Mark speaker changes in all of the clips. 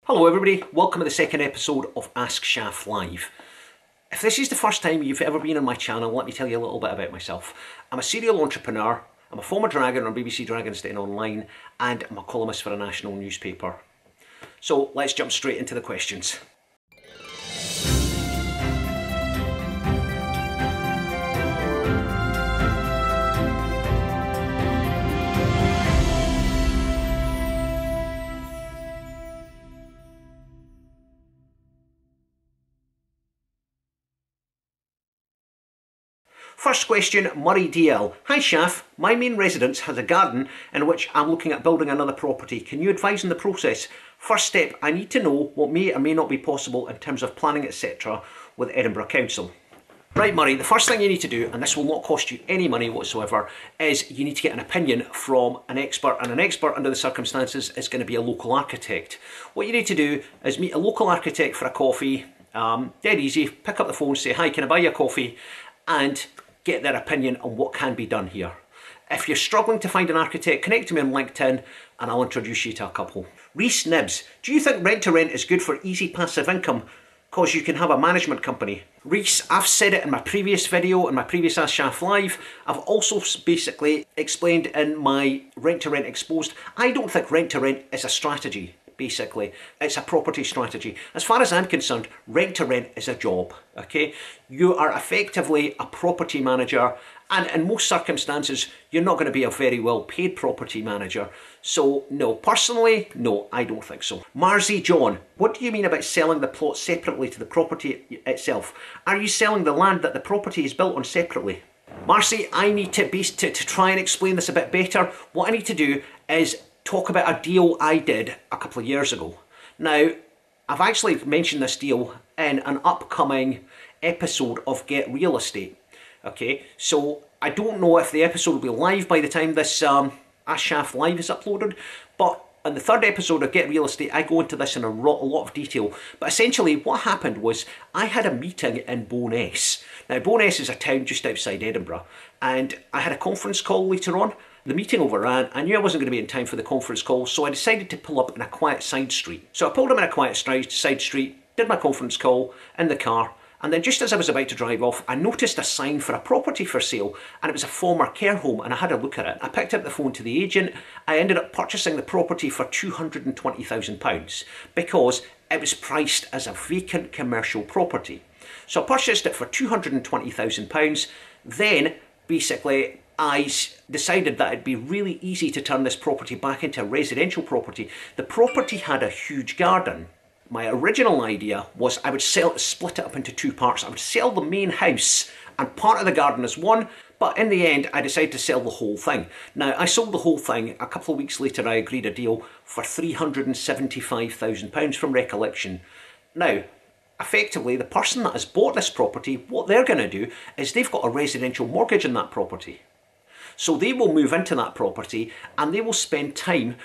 Speaker 1: Hello everybody, welcome to the second episode of Ask Shaf Live. If this is the first time you've ever been on my channel, let me tell you a little bit about myself. I'm a serial entrepreneur, I'm a former dragon on BBC Dragon's Den Online, and I'm a columnist for a national newspaper. So let's jump straight into the questions. First question, Murray DL. Hi Shaf, my main residence has a garden in which I'm looking at building another property. Can you advise on the process? First step, I need to know what may or may not be possible in terms of planning, etc. with Edinburgh Council. Right Murray, the first thing you need to do, and this will not cost you any money whatsoever, is you need to get an opinion from an expert, and an expert under the circumstances is going to be a local architect. What you need to do is meet a local architect for a coffee, dead easy, pick up the phone, say, hi, can I buy you a coffee? And get their opinion on what can be done here. If you're struggling to find an architect, connect to me on LinkedIn and I'll introduce you to a couple. Reese Nibs, do you think rent to rent is good for easy passive income? Because you can have a management company. Reese, I've said it in my previous video, in my previous Ask Shaf Live. I've also basically explained in my rent to rent exposed, I don't think rent to rent is a strategy. Basically, it's a property strategy. As far as I'm concerned, rent to rent is a job, okay? You are effectively a property manager, and in most circumstances, you're not going to be a very well paid property manager. So no, personally, no, I don't think so. Marzi John, what do you mean about selling the plot separately to the property itself? Are you selling the land that the property is built on separately? Marcy, I need to try and explain this a bit better. What I need to do is talk about a deal I did a couple of years ago. Now, I've actually mentioned this deal in an upcoming episode of Get Real Estate. Okay, so I don't know if the episode will be live by the time this Ask Shaf Live is uploaded, but in the third episode of Get Real Estate, I go into this in a lot of detail. But essentially, what happened was I had a meeting in Bo'ness. Now, Bo'ness is a town just outside Edinburgh, and I had a conference call later on. The meeting overran. I knew I wasn't going to be in time for the conference call, so I decided to pull up in a quiet side street. So I pulled up in a quiet side street, did my conference call in the car, and then just as I was about to drive off, I noticed a sign for a property for sale, and it was a former care home, and I had a look at it. I picked up the phone to the agent. I ended up purchasing the property for £220,000 because it was priced as a vacant commercial property. So I purchased it for £220,000. Then, basically, I decided that it'd be really easy to turn this property back into a residential property. The property had a huge garden. My original idea was I would split it up into two parts. I would sell the main house and part of the garden as one, but in the end I decided to sell the whole thing. Now, I sold the whole thing. A couple of weeks later I agreed a deal for £375,000 from recollection. Now, effectively, the person that has bought this property, what they're going to do is they've got a residential mortgage in that property. So they will move into that property and they will spend time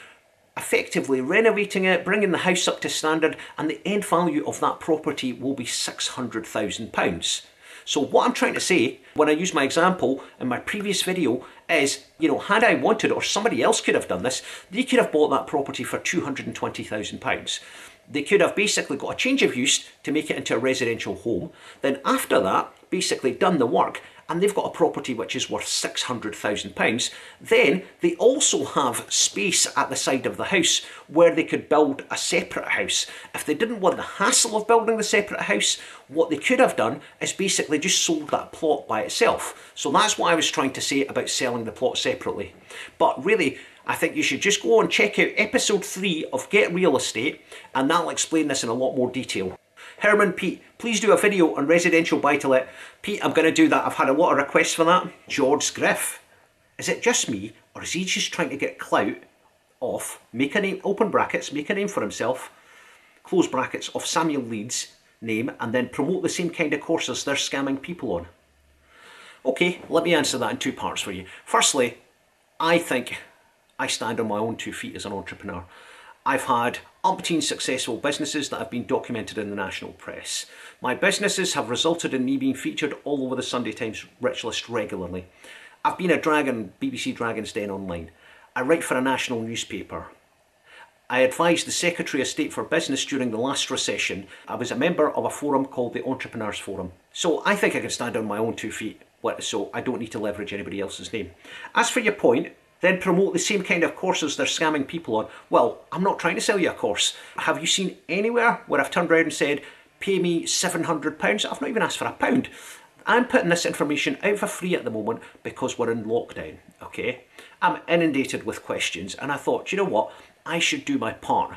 Speaker 1: effectively renovating it, bringing the house up to standard, and the end value of that property will be £600,000. So what I'm trying to say, when I use my example in my previous video, is, you know, had I wanted, or somebody else could have done this, they could have bought that property for £220,000. They could have basically got a change of use to make it into a residential home. Then after that, basically done the work, and they've got a property which is worth £600,000. Then they also have space at the side of the house where they could build a separate house. If they didn't want the hassle of building the separate house, what they could have done is basically just sold that plot by itself. So that's what I was trying to say about selling the plot separately. But really, I think you should just go and check out episode 3 of Get Real Estate, and that'll explain this in a lot more detail. Herman Pete, please do a video on residential buy-to-let. Pete, I'm going to do that. I've had a lot of requests for that. George Griff, is it just me, or is he just trying to get clout off, make a name, open brackets, make a name for himself, close brackets, of Samuel Leeds' name, and then promote the same kind of courses they're scamming people on? Okay, let me answer that in two parts for you. Firstly, I think I stand on my own 2 feet as an entrepreneur. I've had umpteen successful businesses that have been documented in the national press. My businesses have resulted in me being featured all over the Sunday Times Rich List regularly. I've been a dragon, BBC Dragon's Den Online. I write for a national newspaper. I advised the Secretary of State for Business during the last recession. I was a member of a forum called the Entrepreneurs Forum. So I think I can stand on my own 2 feet, so I don't need to leverage anybody else's name. As for your point, then promote the same kind of courses they're scamming people on. Well, I'm not trying to sell you a course. Have you seen anywhere where I've turned around and said, pay me £700? I've not even asked for a pound. I'm putting this information out for free at the moment because we're in lockdown, okay? I'm inundated with questions and I thought, you know what? I should do my part,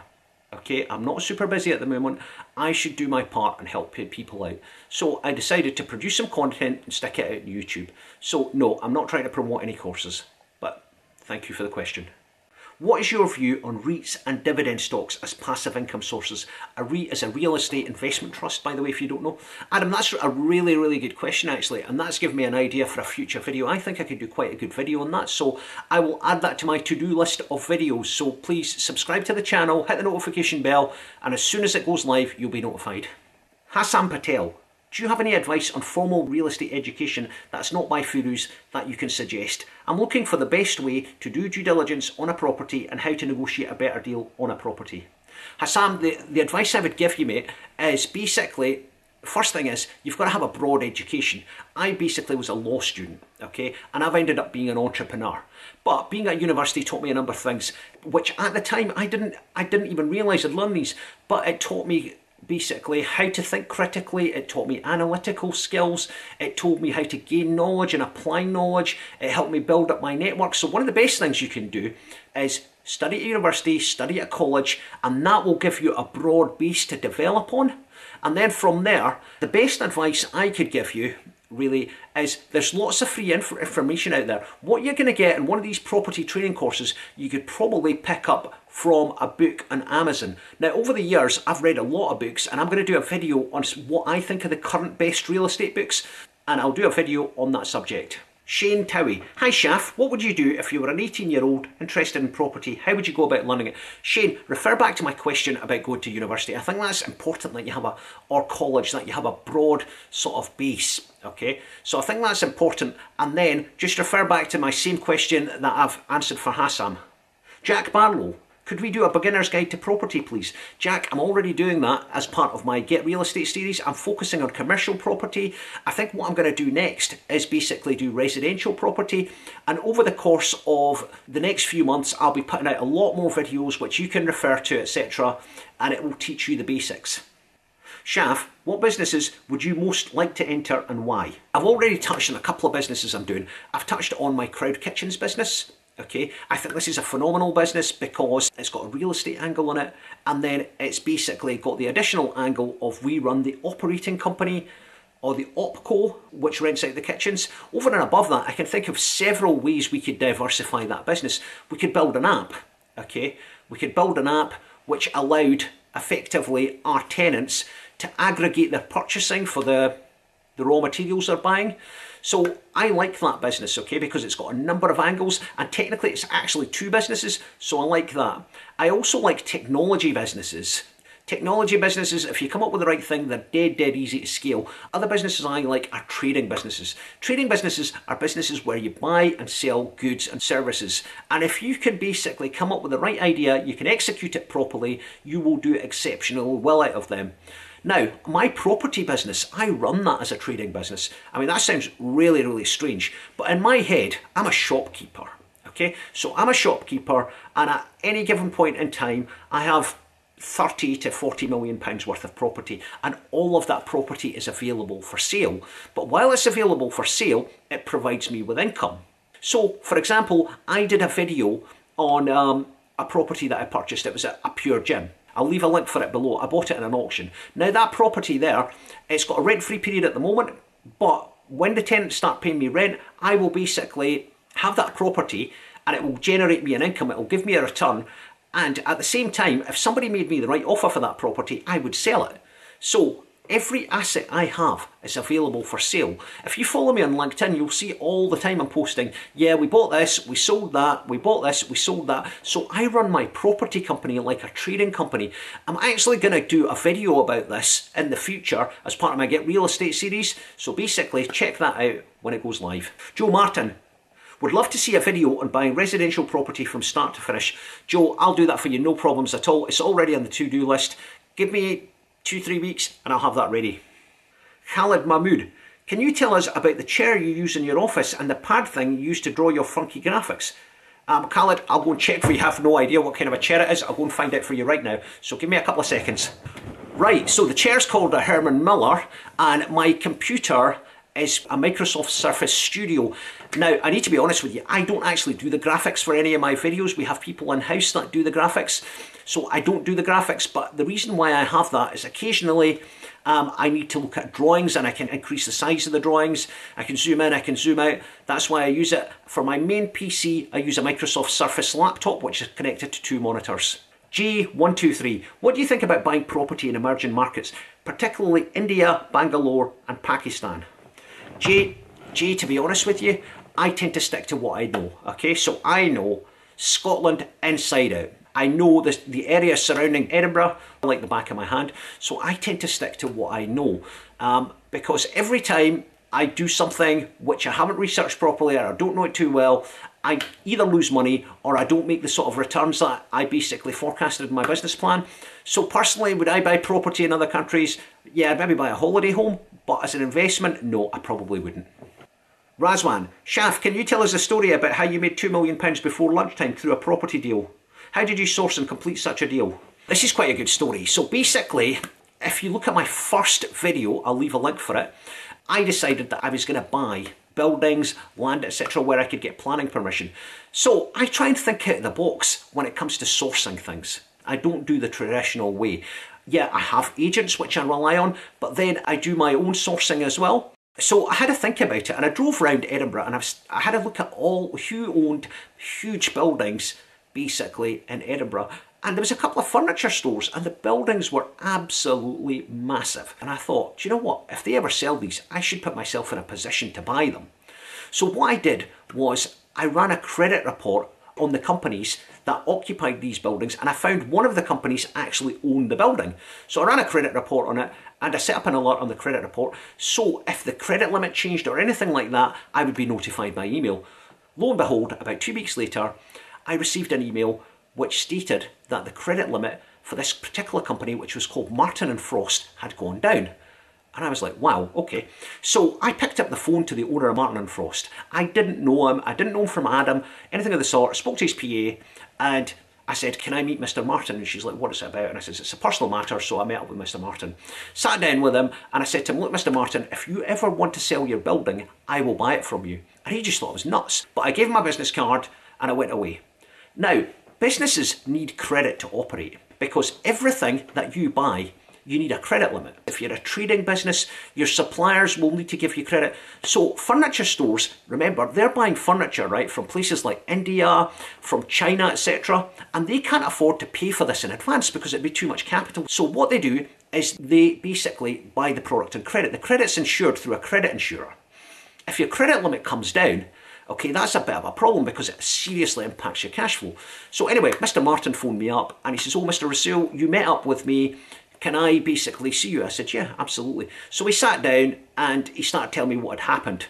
Speaker 1: okay? I'm not super busy at the moment. I should do my part and help people out. So I decided to produce some content and stick it out on YouTube. So no, I'm not trying to promote any courses, but thank you for the question. What is your view on REITs and dividend stocks as passive income sources? A REIT is a real estate investment trust, by the way, if you don't know. Adam, that's a really, really good question, actually, and that's given me an idea for a future video. I think I could do quite a good video on that, so I will add that to my to-do list of videos. So please subscribe to the channel, hit the notification bell, and as soon as it goes live, you'll be notified. Hassan Patel. Do you have any advice on formal real estate education that's not by Furus that you can suggest? I'm looking for the best way to do due diligence on a property and how to negotiate a better deal on a property. Hassan, the advice I would give you, mate, is basically, first thing is, you've got to have a broad education. I basically was a law student, okay, and I've ended up being an entrepreneur. But being at university taught me a number of things, which at the time I didn't even realise I'd learned these, but it taught me basically how to think critically. It taught me analytical skills. It taught me how to gain knowledge and apply knowledge. It helped me build up my network. So one of the best things you can do is study at university, study at college, and that will give you a broad base to develop on. And then from there, the best advice I could give you really is there's lots of free information out there. What you're going to get in one of these property training courses, you could probably pick up from a book on Amazon. Now, over the years, I've read a lot of books, and I'm going to do a video on what I think are the current best real estate books, and I'll do a video on that subject. Shane Towie. Hi Shaf, what would you do if you were an 18-year-old interested in property? How would you go about learning it? Shane, refer back to my question about going to university. I think that's important that you have or college, that you have a broad sort of base, okay? So I think that's important. And then just refer back to my same question that I've answered for Hassan. Jack Barlow. Could we do a beginner's guide to property, please? Jack, I'm already doing that as part of my Get Real Estate series. I'm focusing on commercial property. I think what I'm going to do next is basically do residential property. And over the course of the next few months, I'll be putting out a lot more videos which you can refer to, etc. And it will teach you the basics. Shaf, what businesses would you most like to enter and why? I've already touched on a couple of businesses I'm doing. I've touched on my crowd kitchens business. Okay, I think this is a phenomenal business because it's got a real estate angle on it, and then it's basically got the additional angle of we run the operating company or the opco, which rents out the kitchens. Over and above that, I can think of several ways we could diversify that business. We could build an app, okay? We could build an app which allowed effectively our tenants to aggregate their purchasing for the raw materials they're buying. So I like that business, okay, because it's got a number of angles, and technically it's actually two businesses, so I like that. I also like technology businesses. Technology businesses, if you come up with the right thing, they're dead easy to scale. Other businesses I like are trading businesses. Trading businesses are businesses where you buy and sell goods and services. And if you can basically come up with the right idea, you can execute it properly, you will do exceptionally well out of them. Now, my property business, I run that as a trading business. I mean, that sounds really strange, but in my head, I'm a shopkeeper, okay? So I'm a shopkeeper, and at any given point in time, I have 30 to 40 million pounds worth of property, and all of that property is available for sale. But while it's available for sale, it provides me with income. So, for example, I did a video on a property that I purchased. It was a pure gym. I'll leave a link for it below. I bought it in an auction. Now that property there, it's got a rent-free period at the moment, but when the tenants start paying me rent, I will basically have that property and it will generate me an income, it will give me a return, and at the same time, if somebody made me the right offer for that property, I would sell it. So every asset I have is available for sale. If you follow me on LinkedIn, you'll see all the time I'm posting, yeah, we bought this, we sold that, we bought this, we sold that. So I run my property company like a trading company. I'm actually going to do a video about this in the future as part of my Get Real Estate series. So basically, check that out when it goes live. Joe Martin, Would love to see a video on buying residential property from start to finish. Joe, I'll do that for you, no problems at all. It's already on the to-do list. Give me 2-3 weeks and I'll have that ready. Khalid Mahmood, can you tell us about the chair you use in your office and the pad thing you use to draw your funky graphics? Khalid, I'll go and check for you. I have no idea what kind of a chair it is. I'll go and find out for you right now. So give me a couple of seconds. Right, so the chair's called a Herman Miller and my computer is a Microsoft Surface Studio. Now, I need to be honest with you, I don't actually do the graphics for any of my videos. We have people in-house that do the graphics, so I don't do the graphics, but the reason why I have that is occasionally I need to look at drawings and I can increase the size of the drawings. I can zoom in, I can zoom out. That's why I use it. For my main PC, I use a Microsoft Surface laptop, which is connected to 2 monitors. G123, what do you think about buying property in emerging markets, particularly India, Bangalore and Pakistan? G, to be honest with you, I tend to stick to what I know, okay? So I know Scotland inside out. I know the area surrounding Edinburgh like the back of my hand, so I tend to stick to what I know. Because every time I do something which I haven't researched properly or I don't know it too well, I either lose money or I don't make the sort of returns that I basically forecasted in my business plan. So personally, would I buy property in other countries? Yeah, I'd maybe buy a holiday home, but as an investment, no, I probably wouldn't. Razwan, Shaf, can you tell us a story about how you made £2 million before lunchtime through a property deal? How did you source and complete such a deal? This is quite a good story. So basically, if you look at my first video, I'll leave a link for it, I decided that I was going to buy buildings, land, etc., where I could get planning permission. So I try and think out of the box when it comes to sourcing things. I don't do the traditional way. Yeah, I have agents which I rely on, but then I do my own sourcing as well. So I had to think about it, and I drove around Edinburgh and I had a look at all who owned huge buildings basically in Edinburgh, and there was a couple of furniture stores and the buildings were absolutely massive. And I thought, do you know what, if they ever sell these, I should put myself in a position to buy them. So what I did was I ran a credit report on the companies that occupied these buildings, and I found one of the companies actually owned the building. So I ran a credit report on it and I set up an alert on the credit report, so if the credit limit changed or anything like that, I would be notified by email. Lo and behold, about 2 weeks later, I received an email which stated that the credit limit for this particular company, which was called Martin & Frost, had gone down. And I was like, wow, okay. So I picked up the phone to the owner of Martin & Frost. I didn't know him. I didn't know him from Adam, anything of the sort. I spoke to his PA and I said, can I meet Mr. Martin? And she's like, what is it about? And I said, it's a personal matter. So I met up with Mr. Martin, sat down with him, and I said to him, look, Mr. Martin, if you ever want to sell your building, I will buy it from you. And he just thought I was nuts. But I gave him my business card and I went away. Now, businesses need credit to operate because everything that you buy, you need a credit limit. If you're a trading business, your suppliers will need to give you credit. So furniture stores, remember, they're buying furniture, right, from places like India, from China, etc. And they can't afford to pay for this in advance because it'd be too much capital. So what they do is they basically buy the product on credit. The credit's insured through a credit insurer. If your credit limit comes down, okay, that's a bit of a problem because it seriously impacts your cash flow. So anyway, Mr. Martin phoned me up and he says, oh, Mr. Rasul, you met up with me. Can I basically see you? I said, yeah, absolutely. So we sat down and he started telling me what had happened.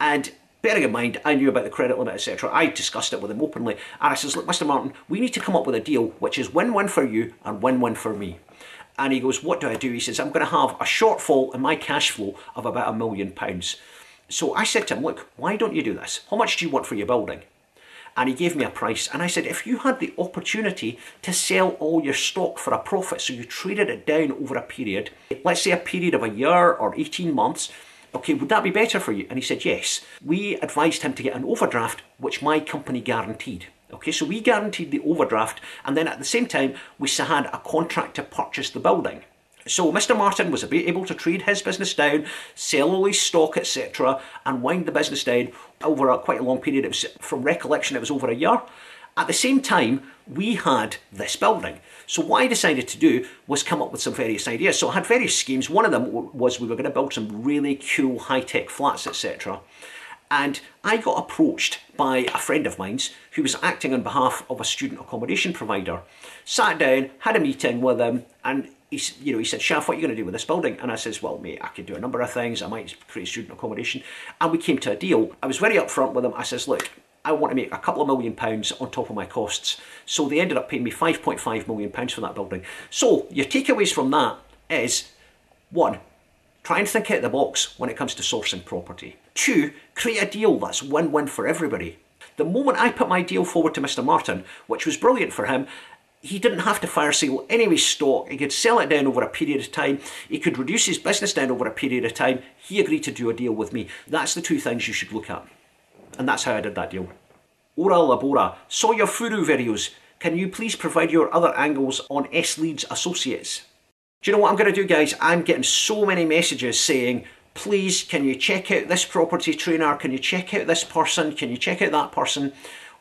Speaker 1: And bearing in mind, I knew about the credit limit, etc. I discussed it with him openly. And I says, look, Mr. Martin, we need to come up with a deal which is win-win for you and win-win for me. And he goes, what do I do? He says, I'm going to have a shortfall in my cash flow of about £1 million. So I said to him, look, why don't you do this? How much do you want for your building? And he gave me a price. And I said, if you had the opportunity to sell all your stock for a profit, so you traded it down over a period, let's say a period of a year or 18 months, okay, would that be better for you? And he said, yes. We advised him to get an overdraft, which my company guaranteed. Okay, so we guaranteed the overdraft. And then at the same time, we had a contract to purchase the building. So Mr. Martin was able to trade his business down, sell all his stock, etc., and wind the business down over quite a long period. It was, from recollection, it was over a year. At the same time, we had this building. So what I decided to do was come up with some various ideas. So I had various schemes. One of them was we were going to build some really cool high-tech flats, etc. And I got approached by a friend of mine's who was acting on behalf of a student accommodation provider. Sat down, had a meeting with him, and he said, Shaf, what are you going to do with this building? And I says, well, mate, I could do a number of things. I might create student accommodation. And we came to a deal. I was very upfront with him. I says, look, I want to make a couple of £1 million on top of my costs. So they ended up paying me £5.5 million for that building. So your takeaways from that is, 1, try and think out of the box when it comes to sourcing property. 2, create a deal that's win-win for everybody. The moment I put my deal forward to Mr. Martin, which was brilliant for him, he didn't have to fire sale any of his stock. He could sell it down over a period of time. He could reduce his business down over a period of time. He agreed to do a deal with me. That's the 2 things you should look at. And that's how I did that deal. Ora Labora, saw your Furu videos. Can you please provide your other angles on S Leeds Associates? Do you know what I'm going to do, guys? I'm getting so many messages saying, please, can you check out this property trainer? Can you check out this person? Can you check out that person?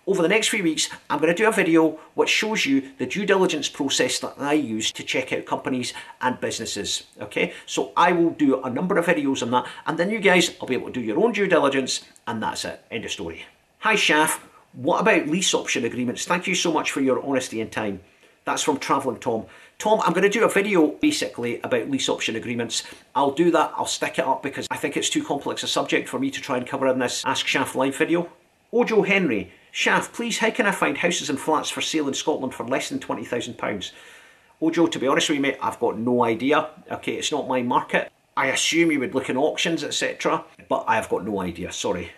Speaker 1: Over the next few weeks, I'm going to do a video which shows you the due diligence process that I use to check out companies and businesses. Okay, so I will do a number of videos on that, and then you guys will be able to do your own due diligence, and that's it. End of story. Hi Shaf, what about lease option agreements? Thank you so much for your honesty and time. That's from Travelling Tom. Tom, I'm going to do a video basically about lease option agreements. I'll do that, I'll stick it up because I think it's too complex a subject for me to try and cover in this Ask Shaf Live video. Ojo Henry, Shaf, please, how can I find houses and flats for sale in Scotland for less than £20,000? Ojo, to be honest with you, mate, I've got no idea. Okay, it's not my market. I assume you would look in auctions, etc. But I've got no idea, sorry.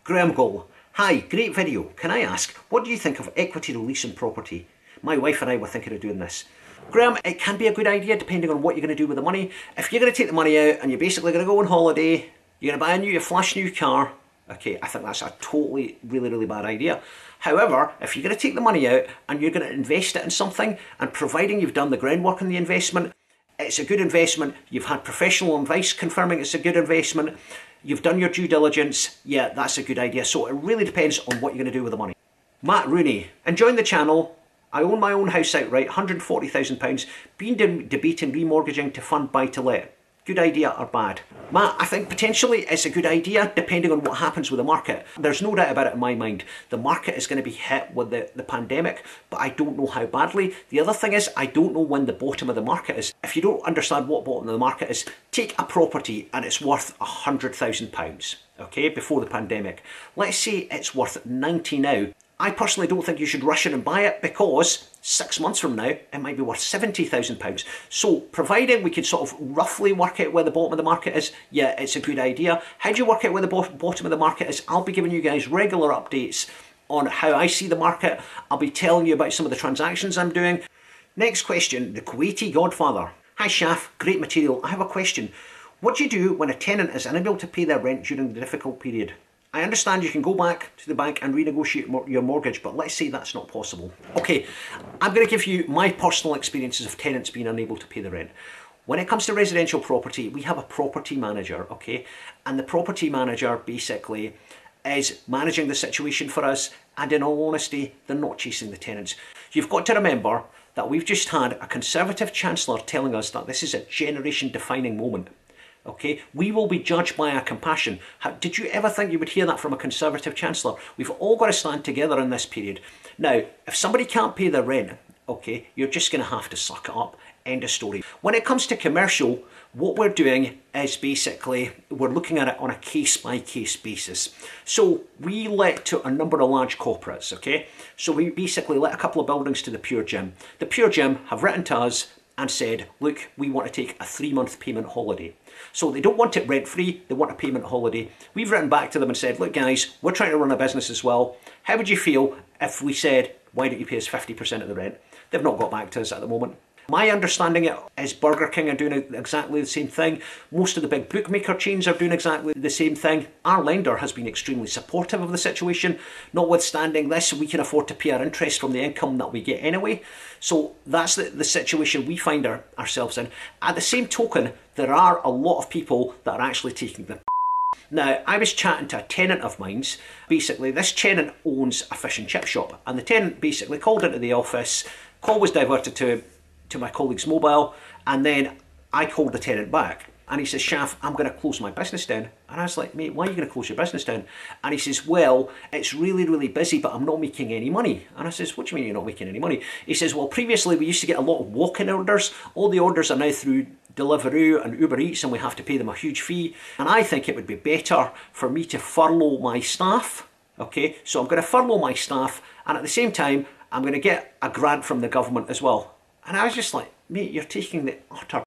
Speaker 1: Graham Gull, hi, great video. Can I ask, what do you think of equity release in property? My wife and I were thinking of doing this. Graham, it can be a good idea depending on what you're going to do with the money. If you're going to take the money out and you're basically going to go on holiday, you're going to buy a flash new car, okay, I think that's a totally, really bad idea. However, if you're going to take the money out and you're going to invest it in something, and providing you've done the groundwork in the investment, it's a good investment, you've had professional advice confirming it's a good investment, you've done your due diligence, yeah, that's a good idea. So it really depends on what you're going to do with the money. Matt Rooney, enjoying the channel. I own my own house outright, £140,000, been debating remortgaging to fund buy-to-let. Good idea or bad? Matt, I think potentially it's a good idea depending on what happens with the market. There's no doubt about it in my mind. The market is going to be hit with the pandemic, but I don't know how badly. The other thing is, I don't know when the bottom of the market is. If you don't understand what bottom of the market is, take a property and it's worth £100,000, okay, before the pandemic. Let's say it's worth 90 now. I personally don't think you should rush in and buy it because 6 months from now, it might be worth £70,000. So providing we can sort of roughly work out where the bottom of the market is, yeah, it's a good idea. How do you work out where the bottom of the market is? I'll be giving you guys regular updates on how I see the market. I'll be telling you about some of the transactions I'm doing. Next question, the Kuwaiti Godfather. Hi Shaf, great material. I have a question. What do you do when a tenant is unable to pay their rent during the difficult period? I understand you can go back to the bank and renegotiate your mortgage, but let's say that's not possible. Okay, I'm going to give you my personal experiences of tenants being unable to pay the rent. When it comes to residential property, we have a property manager, okay? And the property manager basically is managing the situation for us, and in all honesty, they're not chasing the tenants. You've got to remember that we've just had a Conservative Chancellor telling us that this is a generation-defining moment. Okay, we will be judged by our compassion. Did you ever think you would hear that from a Conservative Chancellor? We've all got to stand together in this period. Now, if somebody can't pay their rent, okay, you're just going to have to suck it up. End of story. When it comes to commercial, what we're doing is basically, we're looking at it on a case-by-case basis. So we let to a number of large corporates, okay? So we basically let a couple of buildings to the Pure Gym. The Pure Gym have written to us and said, look, we want to take a 3-month payment holiday. So they don't want it rent-free, they want a payment holiday. We've written back to them and said, look guys, we're trying to run a business as well. How would you feel if we said, why don't you pay us 50% of the rent? They've not got back to us at the moment. My understanding is Burger King are doing exactly the same thing. Most of the big bookmaker chains are doing exactly the same thing. Our lender has been extremely supportive of the situation. Notwithstanding this, we can afford to pay our interest from the income that we get anyway. So that's the situation we find ourselves in. At the same token, there are a lot of people that are actually taking the Now, I was chatting to a tenant of mine's. Basically, this tenant owns a fish and chip shop, and the tenant basically called into the office. Call was diverted to my colleague's mobile, and then I called the tenant back, and he says, Shaf, I'm going to close my business down. And I was like, mate, why are you going to close your business down? And he says, well, it's really busy, but I'm not making any money. And I says, what do you mean you're not making any money? He says, well, previously we used to get a lot of walk-in orders. All the orders are now through Deliveroo and Uber Eats, and we have to pay them a huge fee. And I think it would be better for me to furlough my staff, Okay, so I'm going to furlough my staff, and at the same time, I'm going to get a grant from the government as well. And I was just like, mate, you're taking the utter.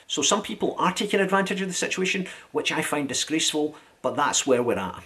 Speaker 1: So some people are taking advantage of the situation, which I find disgraceful, but that's where we're at.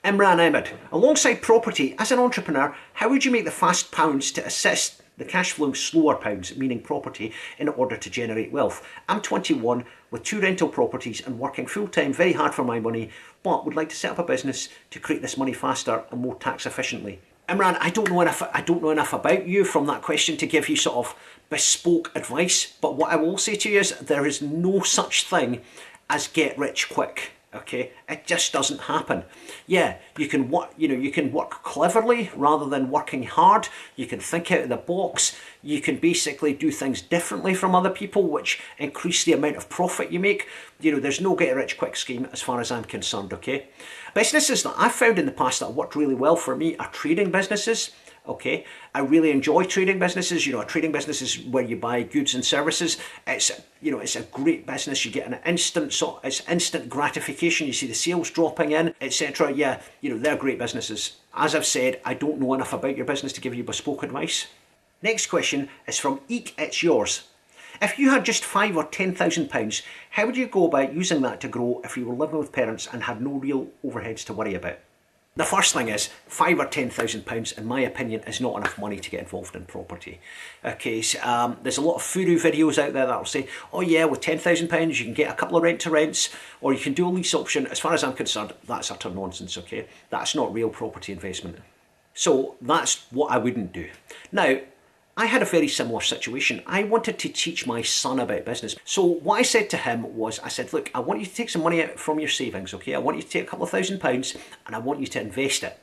Speaker 1: Imran Ahmed, alongside property, as an entrepreneur, how would you make the fast pounds to assist the cash flowing slower pounds, meaning property, in order to generate wealth? I'm 21 with 2 rental properties and working full time, very hard for my money, but would like to set up a business to create this money faster and more tax efficiently. Imran, I don't know enough about you from that question to give you sort of bespoke advice, but what I will say to you is there is no such thing as get rich quick. Okay, it just doesn't happen. Yeah, you can work, you can work cleverly rather than working hard. You can think out of the box. You can basically do things differently from other people, which increase the amount of profit you make. There's no get rich quick scheme as far as I'm concerned. Okay, businesses that I've found in the past that have worked really well for me are trading businesses. Okay, I really enjoy trading businesses. A trading business is where you buy goods and services. It's a great business. You get an it's instant gratification. You see the sales dropping in, etc. Yeah, they're great businesses. As I've said, I don't know enough about your business to give you bespoke advice. Next question is from Eek, it's yours. If you had just £5,000 or £10,000, how would you go about using that to grow if you were living with parents and had no real overheads to worry about? The first thing is, £5,000 or £10,000, in my opinion, is not enough money to get involved in property. Okay, so, there's a lot of furu videos out there that will say, oh yeah, with £10,000 you can get a couple of rent-to-rents, or you can do a lease option. As far as I'm concerned, that's utter nonsense, okay? That's not real property investment. So that's what I wouldn't do. Now, I had a very similar situation. I wanted to teach my son about business. So what I said to him was, I said, look, I want you to take some money out from your savings, okay? I want you to take a couple of £1,000 and I want you to invest it.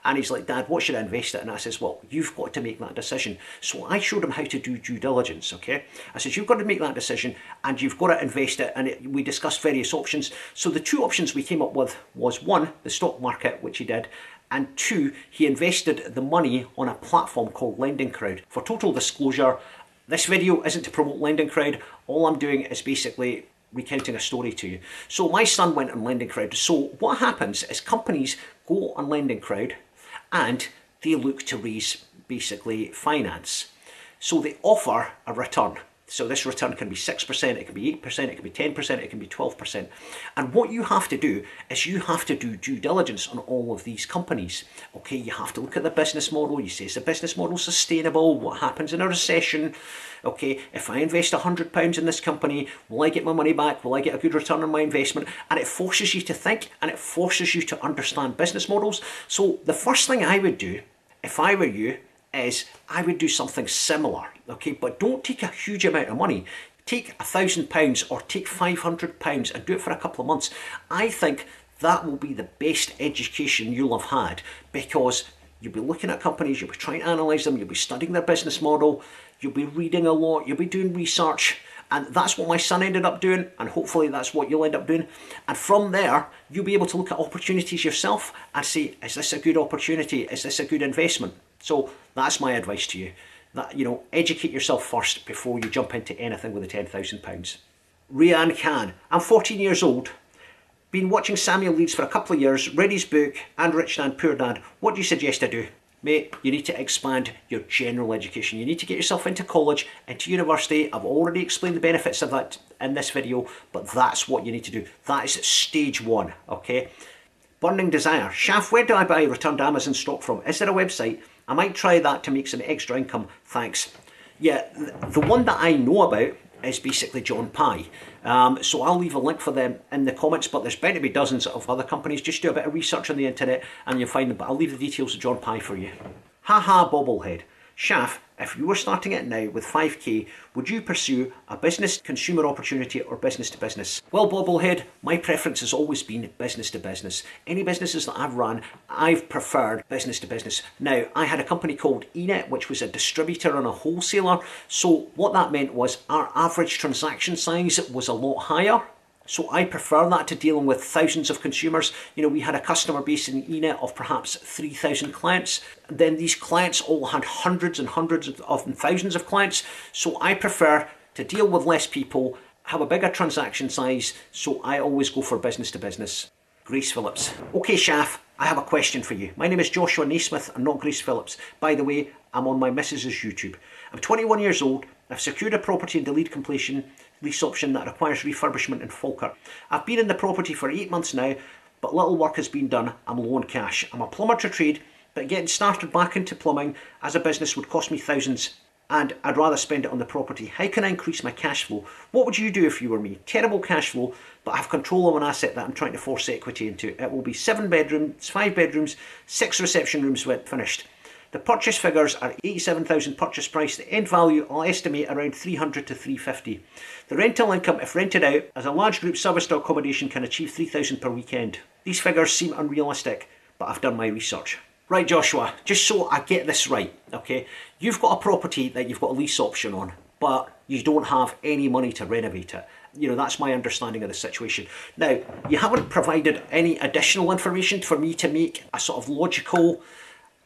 Speaker 1: And he's like, Dad, what should I invest it in? And I says, well, you've got to make that decision. So I showed him how to do due diligence, okay? I said, you've got to make that decision and you've got to invest it. And we discussed various options. So the 2 options we came up with was 1, the stock market, which he did, and 2, he invested the money on a platform called Lending Crowd. For total disclosure, this video isn't to promote Lending Crowd. All I'm doing is basically recounting a story to you. So my son went on Lending Crowd. So what happens is companies go on Lending Crowd and they look to raise basically finance. So they offer a return. So this return can be 6%, it can be 8%, it can be 10%, it can be 12%. And what you have to do is you have to do due diligence on all of these companies. Okay, you have to look at the business model. You say, is the business model sustainable? What happens in a recession? Okay, if I invest £100 in this company, will I get my money back? Will I get a good return on my investment? And it forces you to think and it forces you to understand business models. So the first thing I would do, if I were you, is I would do something similar, okay? But don't take a huge amount of money. Take £1,000 or take £500 and do it for a couple of months. I think that will be the best education you'll have had, because you'll be looking at companies, you'll be trying to analyse them, you'll be studying their business model, you'll be reading a lot, you'll be doing research, and that's what my son ended up doing, and hopefully that's what you'll end up doing. And from there, you'll be able to look at opportunities yourself and say, is this a good opportunity? Is this a good investment? So that's my advice to you. That, educate yourself first before you jump into anything with the £10,000. Rian Khan, I'm 14 years old. Been watching Samuel Leeds for a couple of years, read his book, and Rich Dad, Poor Dad. What do you suggest I do? Mate, you need to expand your general education. You need to get yourself into college, into university. I've already explained the benefits of that in this video, but that's what you need to do. That is stage 1, okay? Burning Desire. Shaf, where do I buy returned Amazon stock from? Is there a website? I might try that to make some extra income. Thanks. Yeah, the one that I know about is basically John Pye. So I'll leave a link for them in the comments, but there's bound to be dozens of other companies. Just do a bit of research on the internet and you'll find them, but I'll leave the details of John Pye for you. Haha bobblehead. Shaf, if you were starting it now with 5k, would you pursue a business consumer opportunity or business to business? Well, bobblehead, my preference has always been business to business. Any businesses that I've run, I've preferred business to business. Now, I had a company called Enet, which was a distributor and a wholesaler. So what that meant was our average transaction size was a lot higher. So I prefer that to dealing with thousands of consumers. We had a customer base in Enet of perhaps 3,000 clients. Then these clients all had hundreds and hundreds of thousands of clients. So I prefer to deal with less people, have a bigger transaction size. So I always go for business to business. Grace Phillips. Okay, Shaf, I have a question for you. My name is Joshua Naismith, I'm not Grace Phillips. By the way, I'm on my missus's YouTube. I'm 21 years old, I've secured a property in delayed completion lease option that requires refurbishment in Falkirk. I've been in the property for 8 months now, but little work has been done. I'm low on cash. I'm a plumber to trade, but getting started back into plumbing as a business would cost me thousands, and I'd rather spend it on the property. How can I increase my cash flow? What would you do if you were me? Terrible cash flow, but I have control of an asset that I'm trying to force equity into. It will be 7 bedrooms, 5 bedrooms, 6 reception rooms when finished. The purchase figures are 87,000 purchase price. The end value I'll estimate around 300 to 350. The rental income, if rented out as a large group serviced accommodation, can achieve 3,000 per weekend. These figures seem unrealistic, but I've done my research. Right, Joshua, just so I get this right, okay? You've got a property that you've got a lease option on, but you don't have any money to renovate it. You know, that's my understanding of the situation. Now, you haven't provided any additional information for me to make a sort of logical,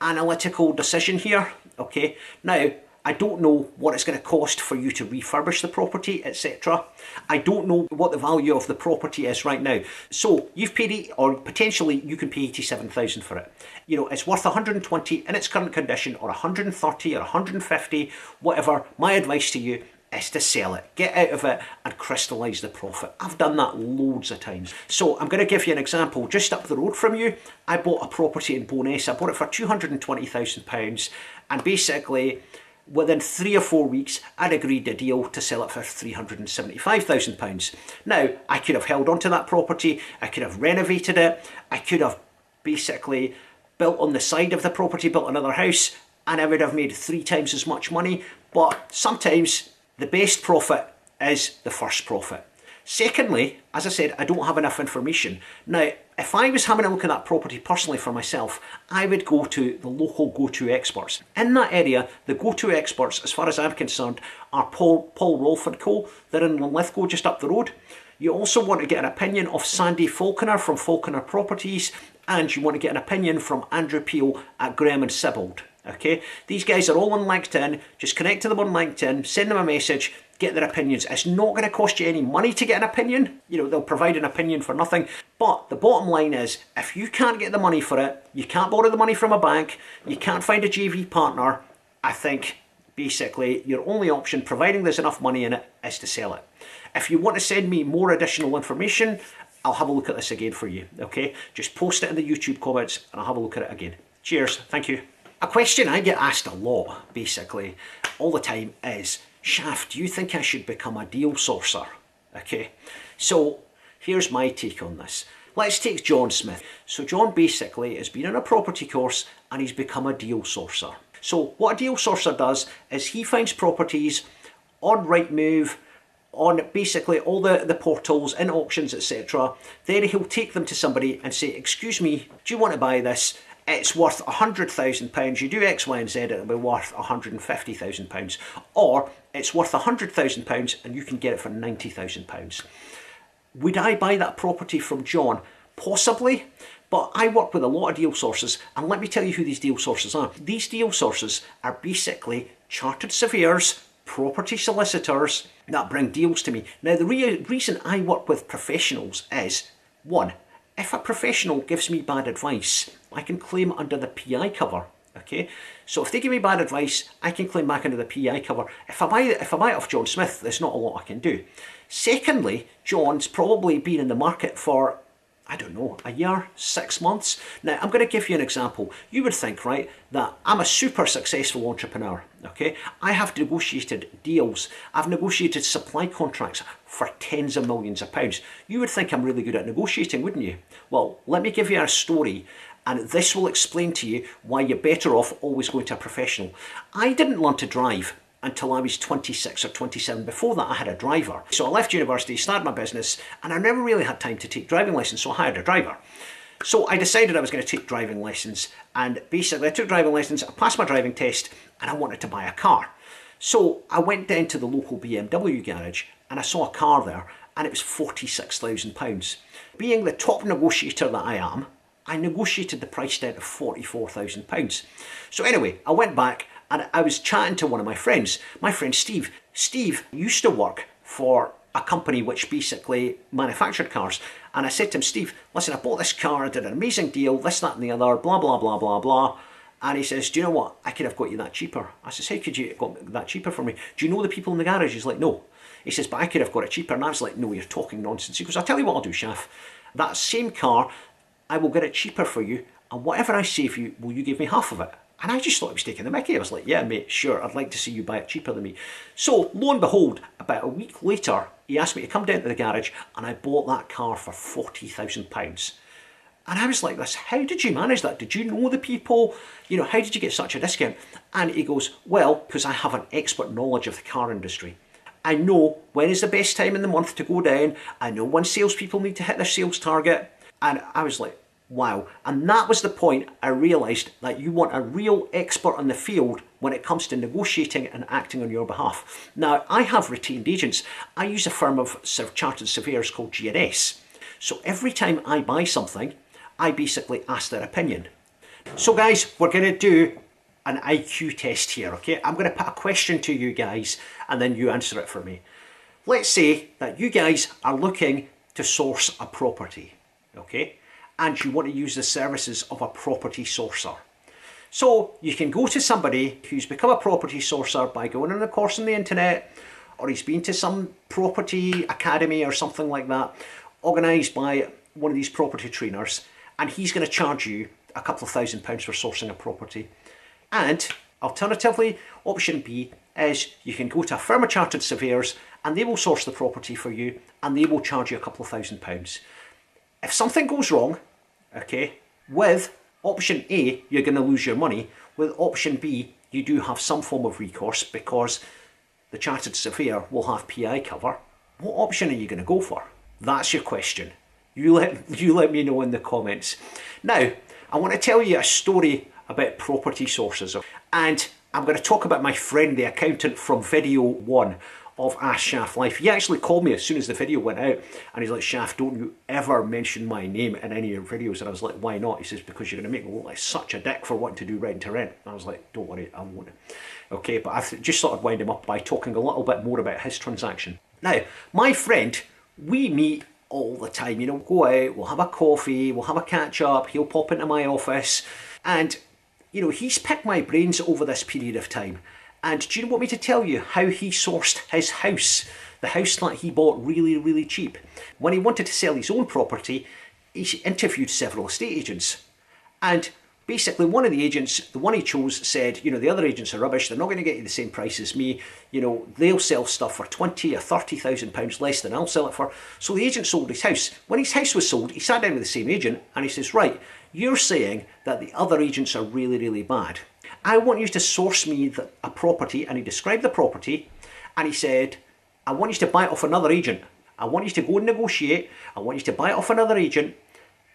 Speaker 1: analytical decision here, okay? Now, I don't know what it's going to cost for you to refurbish the property, etc. I don't know what the value of the property is right now. So you've paid it, or potentially you can pay 87,000 for it. You know, it's worth 120 in its current condition, or 130 or 150, whatever. My advice to you is to sell it, get out of it and crystallise the profit. I've done that loads of times. So I'm going to give you an example. Just up the road from you, I bought a property in Bowness. I bought it for £220,000, and basically within 3 or 4 weeks, I'd agreed a deal to sell it for £375,000. Now, I could have held on to that property, I could have renovated it, I could have basically built on the side of the property, built another house, and I would have made 3 times as much money. But sometimes the best profit is the first profit. Secondly, as I said, I don't have enough information. Now, if I was having a look at that property personally for myself, I would go to the local go-to experts. In that area, the go-to experts, as far as I'm concerned, are Paul Rolfe and Co. They're in Linlithgow, just up the road. You also want to get an opinion of Sandy Falconer from Falconer Properties, and you want to get an opinion from Andrew Peel at Graham and Sibbald. Okay, these guys are all on LinkedIn. Just connect to them on LinkedIn, send them a message, get their opinions. It's not going to cost you any money to get an opinion. You know, they'll provide an opinion for nothing. But the bottom line is, if you can't get the money for it, you can't borrow the money from a bank, you can't find a JV partner, I think basically your only option, providing there's enough money in it, is to sell it. If you want to send me more additional information, I'll have a look at this again for you, okay? Just post it in the YouTube comments and I'll have a look at it again. Cheers, thank you. A question I get asked a lot, basically, all the time is, Shaf, do you think I should become a deal sourcer? Okay, so here's my take on this. Let's take John Smith. So John basically has been in a property course and he's become a deal sourcer. So what a deal sourcer does is he finds properties on Rightmove, on basically all the portals, in auctions, etc. Then he'll take them to somebody and say, excuse me, do you want to buy this? It's worth £100,000. You do X, Y, and Z, it'll be worth £150,000. Or it's worth £100,000 and you can get it for £90,000. Would I buy that property from John? Possibly, but I work with a lot of deal sources, and let me tell you who these deal sources are. These deal sources are basically chartered surveyors, property solicitors that bring deals to me. Now, the reason I work with professionals is, one, if a professional gives me bad advice, I can claim under the PI cover, okay? So if they give me bad advice, I can claim back under the PI cover. If I buy it off John Smith, there's not a lot I can do. Secondly, John's probably been in the market for, I don't know, a year, 6 months. Now, I'm going to give you an example. You would think, right, that I'm a super successful entrepreneur, okay? I have negotiated deals. I've negotiated supply contracts for tens of millions of pounds. You would think I'm really good at negotiating, wouldn't you? Well, let me give you a story, and this will explain to you why you're better off always going to a professional. I didn't learn to drive until I was 26 or 27. Before that, I had a driver. So I left university, started my business, and I never really had time to take driving lessons, so I hired a driver. So I decided I was going to take driving lessons, and basically I took driving lessons, I passed my driving test, and I wanted to buy a car. So I went down to the local BMW garage, and I saw a car there, and it was £46,000. Being the top negotiator that I am, I negotiated the price down to £44,000. So anyway, I went back, and I was chatting to one of my friends Steve. Steve used to work for a company which basically manufactured cars. And I said to him, Steve, listen, I bought this car, I did an amazing deal, this, that and the other, blah, blah, blah, blah, blah. And he says, do you know what? I could have got you that cheaper. I says, how could you have got that cheaper for me? Do you know the people in the garage? He's like, no. He says, but I could have got it cheaper. And I was like, no, you're talking nonsense. He goes, I'll tell you what I'll do, Shaf. That same car, I will get it cheaper for you. And whatever I save you, will you give me half of it? And I just thought he was taking the mickey. I was like, yeah, mate, sure. I'd like to see you buy it cheaper than me. So lo and behold, about a week later, he asked me to come down to the garage and I bought that car for £40,000. And I was like this, how did you manage that? Did you know the people? You know, how did you get such a discount? And he goes, well, because I have an expert knowledge of the car industry. I know when is the best time in the month to go down. I know when salespeople need to hit their sales target. And I was like, wow. And that was the point I realised that you want a real expert in the field when it comes to negotiating and acting on your behalf. Now, I have retained agents. I use a firm of chartered surveyors called G&S. So every time I buy something, I basically ask their opinion. So guys, we're going to do an IQ test here, okay? I'm going to put a question to you guys and then you answer it for me. Let's say that you guys are looking to source a property, okay? And you want to use the services of a property sourcer. So you can go to somebody who's become a property sourcer by going on a course on the internet, or he's been to some property academy or something like that, organised by one of these property trainers, and he's going to charge you a couple of £1,000 for sourcing a property. And alternatively, option B is you can go to a firm of chartered surveyors and they will source the property for you and they will charge you a couple of £1,000. If something goes wrong, okay, with option A, you're going to lose your money. With option B, you do have some form of recourse because the chartered surveyor will have PI cover. What option are you going to go for? That's your question. You let me know in the comments. Now, I want to tell you a story about property sources. And I'm going to talk about my friend, the accountant from video 1 of askshaflive. He actually called me as soon as the video went out. And he's like, Shaf, don't you ever mention my name in any of your videos. And I was like, why not? He says, because you're going to make me look like such a dick for wanting to do rent to rent. And I was like, don't worry, I won't. Okay, but I just thought I'd wind him up by talking a little bit more about his transaction. Now, my friend, we meet all the time, you know, go out, we'll have a coffee, we'll have a catch up, he'll pop into my office and, you know, he's picked my brains over this period of time. And do you want me to tell you how he sourced his house, the house that he bought really, really cheap? When he wanted to sell his own property, he interviewed several estate agents. And basically one of the agents, the one he chose, said, you know, the other agents are rubbish, they're not going to get you the same price as me, you know, they'll sell stuff for £20,000 or £30,000 less than I'll sell it for. So the agent sold his house. When his house was sold, he sat down with the same agent and he says, right, you're saying that the other agents are really, really bad. I want you to source me a property, and he described the property and he said, I want you to buy it off another agent. I want you to go and negotiate, I want you to buy it off another agent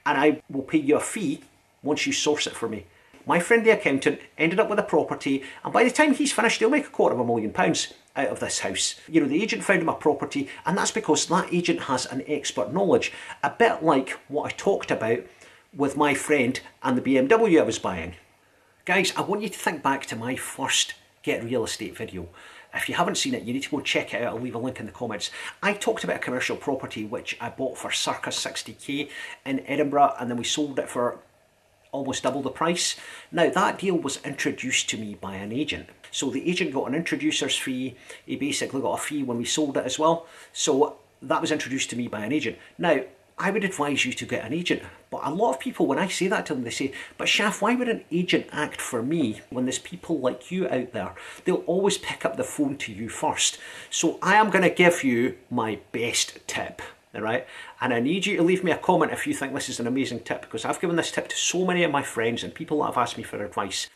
Speaker 1: and I will pay you a fee once you source it for me. My friend the accountant ended up with a property, and by the time he's finished, he'll make £250,000 out of this house. You know, the agent found him a property, and that's because that agent has an expert knowledge. A bit like what I talked about with my friend and the BMW I was buying. Guys, I want you to think back to my first Get Real Estate video. If you haven't seen it, you need to go check it out. I'll leave a link in the comments. I talked about a commercial property which I bought for circa 60k in Edinburgh, and then we sold it for almost double the price. Now that deal was introduced to me by an agent. So the agent got an introducer's fee. He basically got a fee when we sold it as well. So that was introduced to me by an agent. Now, I would advise you to get an agent. But a lot of people, when I say that to them, they say, but Shaf, why would an agent act for me when there's people like you out there? They'll always pick up the phone to you first. So I am going to give you my best tip. Right? And I need you to leave me a comment if you think this is an amazing tip, because I've given this tip to so many of my friends and people that have asked me for advice.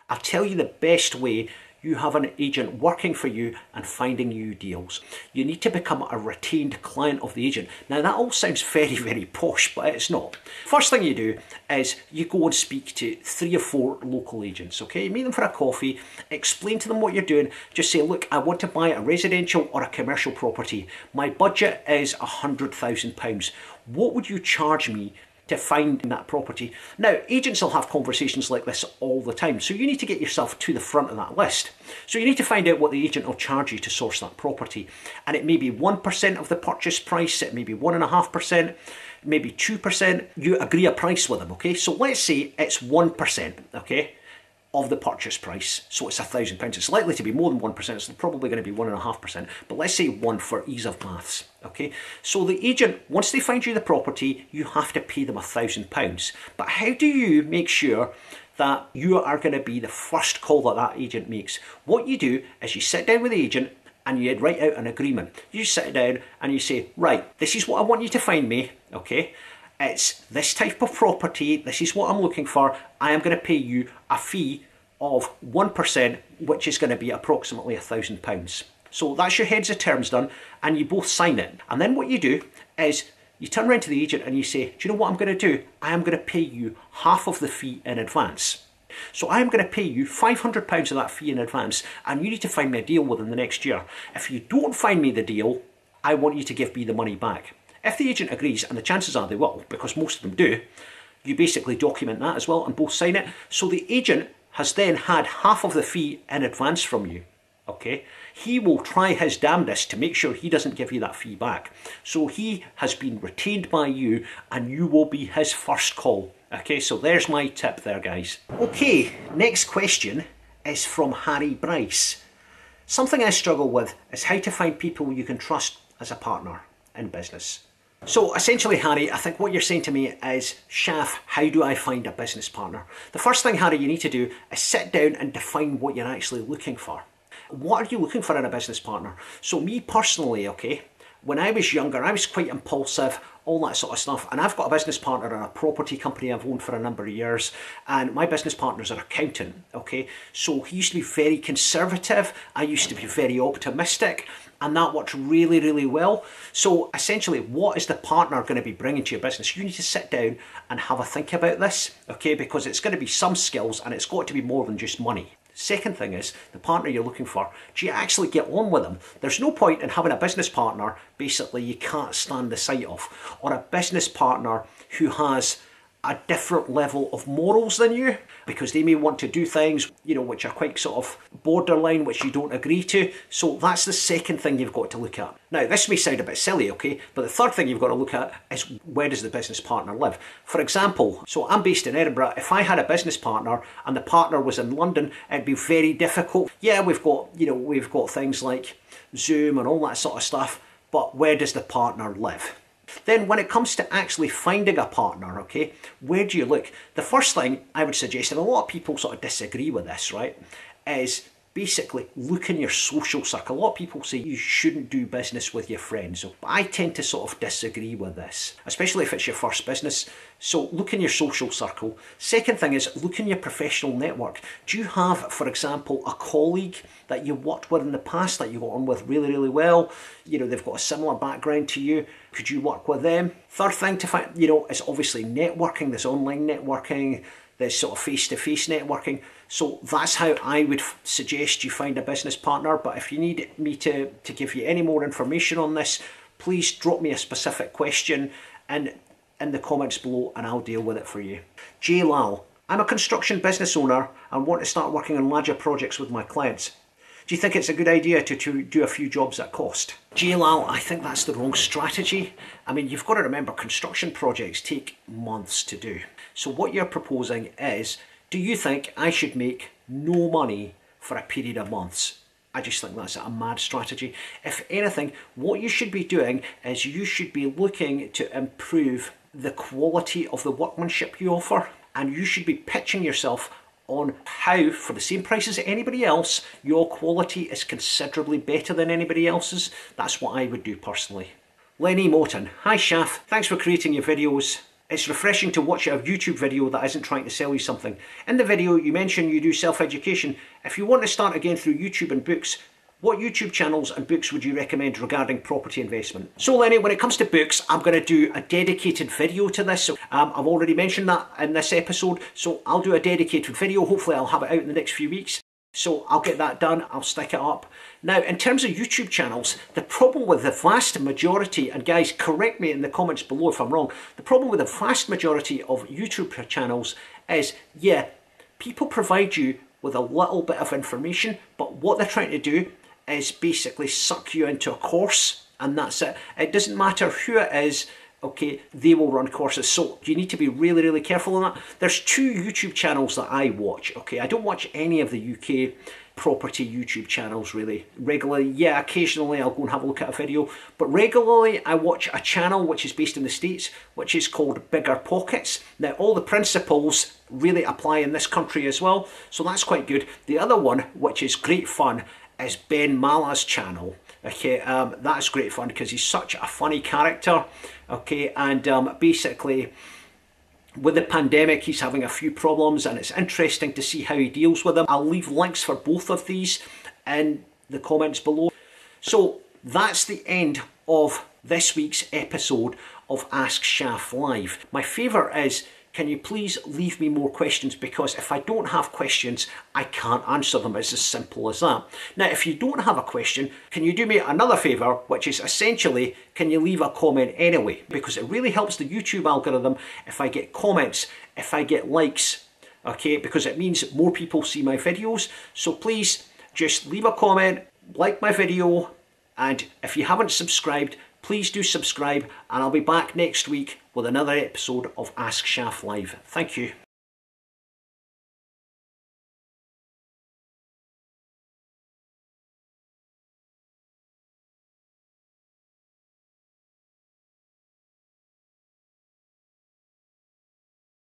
Speaker 1: I'll tell you the best way you have an agent working for you and finding you deals. You need to become a retained client of the agent. Now that all sounds very, very posh, but it's not. First thing you do is you go and speak to 3 or 4 local agents, okay? Meet them for a coffee, explain to them what you're doing. Just say, look, I want to buy a residential or a commercial property. My budget is £100,000. What would you charge me to find that property. Now, agents will have conversations like this all the time, so you need to get yourself to the front of that list. So you need to find out what the agent will charge you to source that property. And it may be 1% of the purchase price, it may be 1.5%, maybe 2%. You agree a price with them, okay? So let's say it's 1%, okay, of the purchase price. So it's £1,000. It's likely to be more than 1%, it's probably going to be 1.5%, but let's say 1 for ease of maths, okay? So the agent, once they find you the property, you have to pay them £1,000. But how do you make sure that you are going to be the first call that that agent makes? What you do is you sit down with the agent and you write out an agreement. You sit down and you say, right, this is what I want you to find me, okay? It's this type of property, this is what I'm looking for. I am going to pay you a fee of 1%, which is going to be approximately £1,000. So that's your heads of terms done, and you both sign it. And then what you do is you turn around to the agent and you say, do you know what I'm going to do? I am going to pay you half of the fee in advance. So I am going to pay you £500 of that fee in advance, and you need to find me a deal within the next year. If you don't find me the deal, I want you to give me the money back. If the agent agrees, and the chances are they will, because most of them do, you basically document that as well and both sign it. So the agent has then had half of the fee in advance from you, okay? He will try his damnedest to make sure he doesn't give you that fee back. So he has been retained by you and you will be his first call. Okay, so there's my tip there, guys. Okay, next question is from Harry Bryce. Something I struggle with is how to find people you can trust as a partner in business. So essentially, Harry, I think what you're saying to me is, Shaf, how do I find a business partner? The first thing, Harry, you need to do is sit down and define what you're actually looking for. What are you looking for in a business partner? So me personally, okay, when I was younger, I was quite impulsive, all that sort of stuff. And I've got a business partner in a property company I've owned for a number of years. And my business partner's an accountant, okay? So he used to be very conservative. I used to be very optimistic. And that worked really, really well. So essentially, what is the partner going to be bringing to your business? You need to sit down and have a think about this, okay? Because it's going to be some skills and it's got to be more than just money. Second thing is, the partner you're looking for, do you actually get on with them? There's no point in having a business partner, basically, you can't stand the sight of, or a business partner who has a different level of morals than you, because they may want to do things, you know, which are quite sort of borderline, which you don't agree to. So that's the second thing you've got to look at. Now, this may sound a bit silly, okay, but the third thing you've got to look at is, where does the business partner live? For example, so I'm based in Edinburgh. If I had a business partner and the partner was in London, it'd be very difficult. Yeah, we've got things like Zoom and all that sort of stuff, but where does the partner live? Then when it comes to actually finding a partner, okay, where do you look? The first thing I would suggest, and a lot of people sort of disagree with this, right, is basically look in your social circle. A lot of people say you shouldn't do business with your friends, but I tend to sort of disagree with this, especially if it's your first business. So look in your social circle. Second thing is, look in your professional network. Do you have, for example, a colleague that you worked with in the past that you got on with really, really well? You know, they've got a similar background to you. Could you work with them? Third thing to find, you know, is obviously networking. There's online networking, there's sort of face-to-face networking. So that's how I would suggest you find a business partner. But if you need me to give you any more information on this, please drop me a specific question in the comments below and I'll deal with it for you. J. Lal, I'm a construction business owner and want to start working on larger projects with my clients. Do you think it's a good idea to do a few jobs at cost? J. Lal, I think that's the wrong strategy. I mean, you've got to remember, construction projects take months to do. So what you're proposing is, do you think I should make no money for a period of months? I just think that's a mad strategy. If anything, what you should be doing is you should be looking to improve the quality of the workmanship you offer, and you should be pitching yourself on how, for the same price as anybody else, your quality is considerably better than anybody else's. That's what I would do personally. Lenny Moten, hi Shaf, thanks for creating your videos. It's refreshing to watch a YouTube video that isn't trying to sell you something. In the video, you mention you do self-education. If you want to start again through YouTube and books, what YouTube channels and books would you recommend regarding property investment? So Lenny, when it comes to books, I'm going to do a dedicated video to this. So, I've already mentioned that in this episode, so I'll do a dedicated video. Hopefully I'll have it out in the next few weeks. So I'll get that done, I'll stick it up. Now, in terms of YouTube channels, the problem with the vast majority, and guys, correct me in the comments below if I'm wrong, the problem with the vast majority of YouTube channels is, yeah, people provide you with a little bit of information, but what they're trying to do is basically suck you into a course, and that's it. It doesn't matter who it is, okay, they will run courses. So you need to be really, really careful on that. There's 2 YouTube channels that I watch, okay? I don't watch any of the UK property YouTube channels really regularly. Yeah, occasionally I'll go and have a look at a video, but regularly I watch a channel which is based in the States, which is called Bigger Pockets. Now, all the principles really apply in this country as well, so that's quite good. The other one, which is great fun, is Ben Mala's channel. Okay, that's great fun because he's such a funny character. Okay, and basically with the pandemic he's having a few problems, and it's interesting to see how he deals with them. I'll leave links for both of these in the comments below. So that's the end of this week's episode of Ask Shaf Live. My favour is, can you please leave me more questions, because if I don't have questions, I can't answer them. It's as simple as that. Now, if you don't have a question, can you do me another favour, which is essentially, can you leave a comment anyway? Because it really helps the YouTube algorithm if I get comments, if I get likes, okay? Because it means more people see my videos. So please just leave a comment, like my video, and if you haven't subscribed, please do subscribe, and I'll be back next week with another episode of Ask Shaf Live. Thank you.